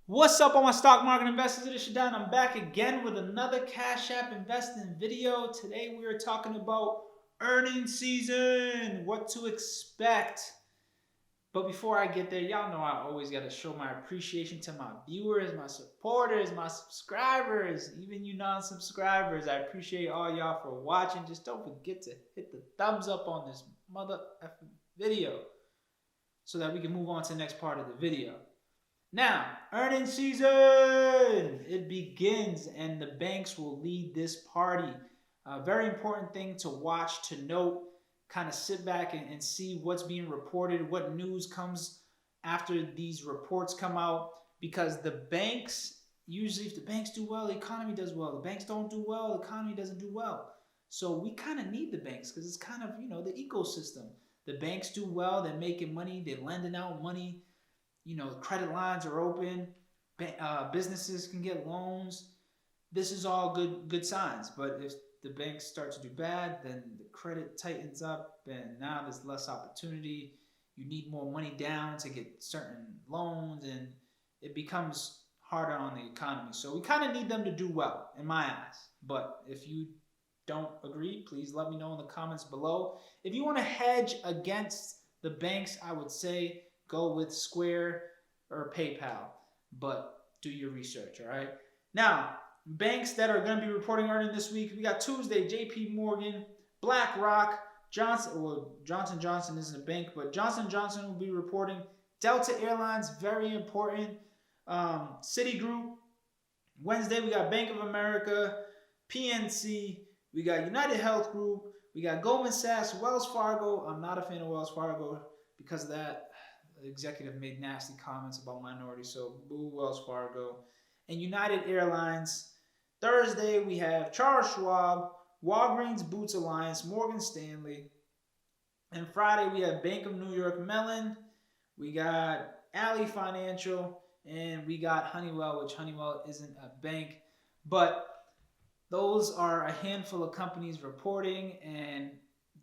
What's up, all my stock market investors? It is ShPena. I'm back again with another Cash App investing video. Today we are talking about earnings season, what to expect. But before I get there, y'all know I always got to show my appreciation to my viewers, my supporters, my subscribers, even you non-subscribers. I appreciate all y'all for watching. Just don't forget to hit the thumbs up on this mother effing video so that we can move on to the next part of the video. Now, earnings season, it begins and the banks will lead this party. A very important thing to watch, to note, kind of sit back and see what's being reported, what news comes after these reports come out, because the banks, usually if the banks do well, the economy does well. The banks don't do well, the economy doesn't do well. So we kind of need the banks because it's kind of, the ecosystem. The banks do well, they're making money, they're lending out money. Credit lines are open, businesses can get loans. This is all good signs. But if the banks start to do bad, then the credit tightens up, and now there's less opportunity. You need more money down to get certain loans, and it becomes harder on the economy. So we kind of need them to do well, in my eyes. But if you don't agree, please let me know in the comments below. If you want to hedge against the banks, I would say go with Square or PayPal, but do your research, all right? Now, banks that are going to be reporting earnings this week, we got Tuesday, JP Morgan, BlackRock, Johnson Johnson isn't a bank, but Johnson Johnson will be reporting. Delta Airlines, very important. Citigroup. Wednesday, we got Bank of America, PNC, we got United Health Group, we got Goldman Sachs, Wells Fargo. I'm not a fan of Wells Fargo because of that. The executive made nasty comments about minorities, so boo Wells Fargo. And United Airlines. Thursday, we have Charles Schwab, Walgreens Boots Alliance, Morgan Stanley. And Friday, we have Bank of New York Mellon. We got Ally Financial, and we got Honeywell, which Honeywell isn't a bank. But those are a handful of companies reporting, and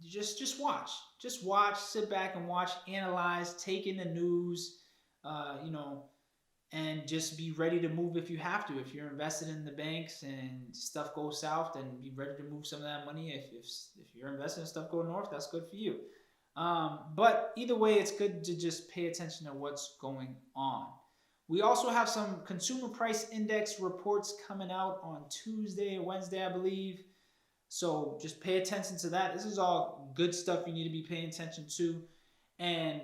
just watch. Just watch, sit back and watch, analyze, take in the news, and just be ready to move if you have to. If you're invested in the banks and stuff goes south, then be ready to move some of that money. If you're invested in stuff going north, that's good for you. But either way, it's good to just pay attention to what's going on. We also have some consumer price index reports coming out on Tuesday or Wednesday, I believe. So just pay attention to that. This is all good stuff you need to be paying attention to. And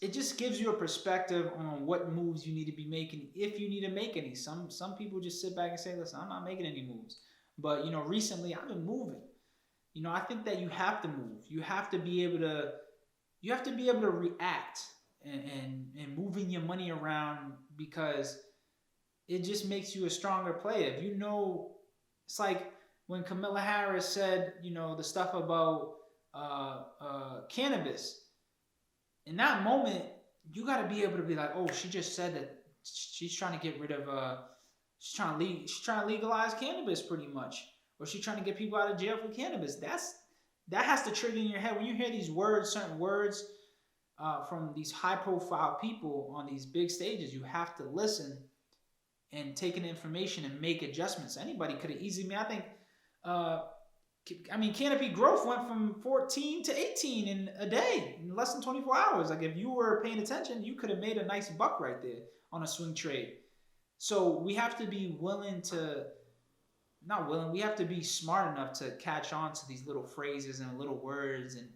it just gives you a perspective on what moves you need to be making, if you need to make any. Some people just sit back and say, listen, I'm not making any moves. But, recently I've been moving. I think that you have to move. You have to be able to react and moving your money around, because it just makes you a stronger player. If it's like when Kamala Harris said, the stuff about cannabis. In that moment, you got to be able to be like, oh, she just said that she's trying to get rid of, she's trying to legalize cannabis pretty much, or she's trying to get people out of jail for cannabis. That has to trigger in your head when you hear these words, certain words from these high-profile people on these big stages. You have to listen and take in information and make adjustments. Anybody could have easily, I think. Canopy Growth went from 14 to 18 in a day, in less than 24 hours. Like, if you were paying attention, you could have made a nice buck right there on a swing trade. So we have to be we have to be smart enough to catch on to these little phrases and little words and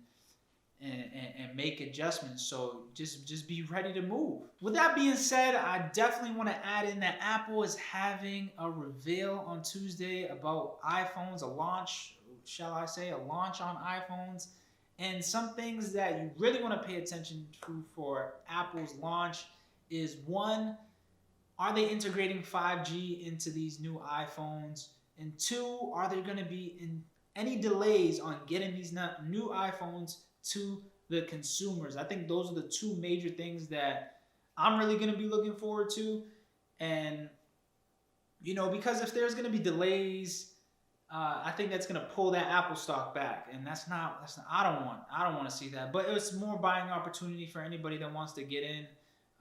make adjustments. So just be ready to move. With that being said, I definitely want to add in that Apple is having a reveal on Tuesday about iPhones, a launch on iPhones, and some things that you really want to pay attention to for Apple's launch is, one, are they integrating 5G into these new iPhones? And two, are there going to be any delays on getting these new iPhones to the consumers? I think those are the two major things that I'm really going to be looking forward to. And, because if there's going to be delays, I think that's going to pull that Apple stock back. And that's not, I don't want to see that. But it's more buying opportunity for anybody that wants to get in.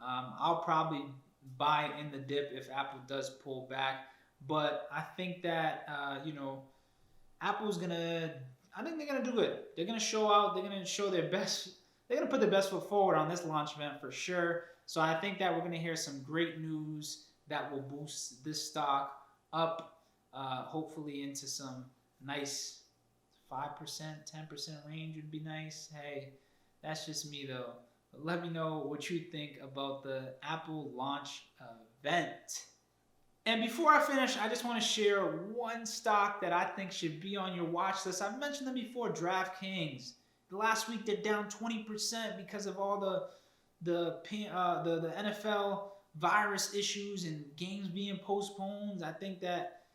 I'll probably buy in the dip if Apple does pull back. But I think that Apple's gonna. I think they're gonna do good. They're gonna show out. They're gonna show their best. They're gonna put their best foot forward on this launch event for sure. So I think that we're gonna hear some great news that will boost this stock up, hopefully into some nice 5%, 10% range would be nice. Hey, that's just me though. But let me know what you think about the Apple launch event. And before I finish, I just want to share one stock that I think should be on your watch list. I've mentioned them before, DraftKings. The last week they're down 20% because of all the NFL virus issues and games being postponed. I think that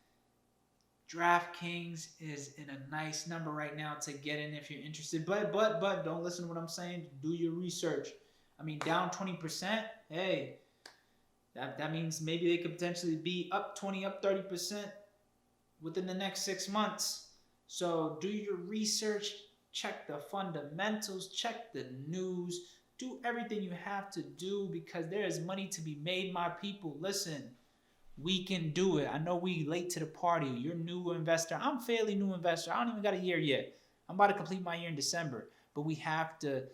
DraftKings is in a nice number right now to get in if you're interested. But don't listen to what I'm saying. Do your research. I mean, down 20%. Hey. That means maybe they could potentially be up 20, up 30% within the next 6 months. So do your research, check the fundamentals, check the news, do everything you have to do because there is money to be made, my people. Listen, we can do it. I know we late to the party. You're a new investor. I'm a fairly new investor. I don't even got a year yet. I'm about to complete my year in December. But we have to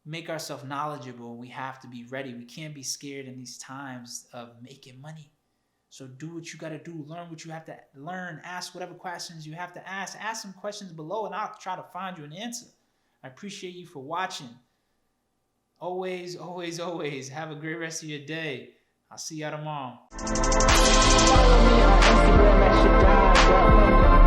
make ourselves knowledgeable. We have to be ready. We can't be scared in these times of making money. So do what you got to do. Learn what you have to learn. Ask whatever questions you have to ask. Ask some questions below and I'll try to find you an answer. I appreciate you for watching. Always, always, always have a great rest of your day. I'll see y'all tomorrow. Follow me on Instagram at ShPena.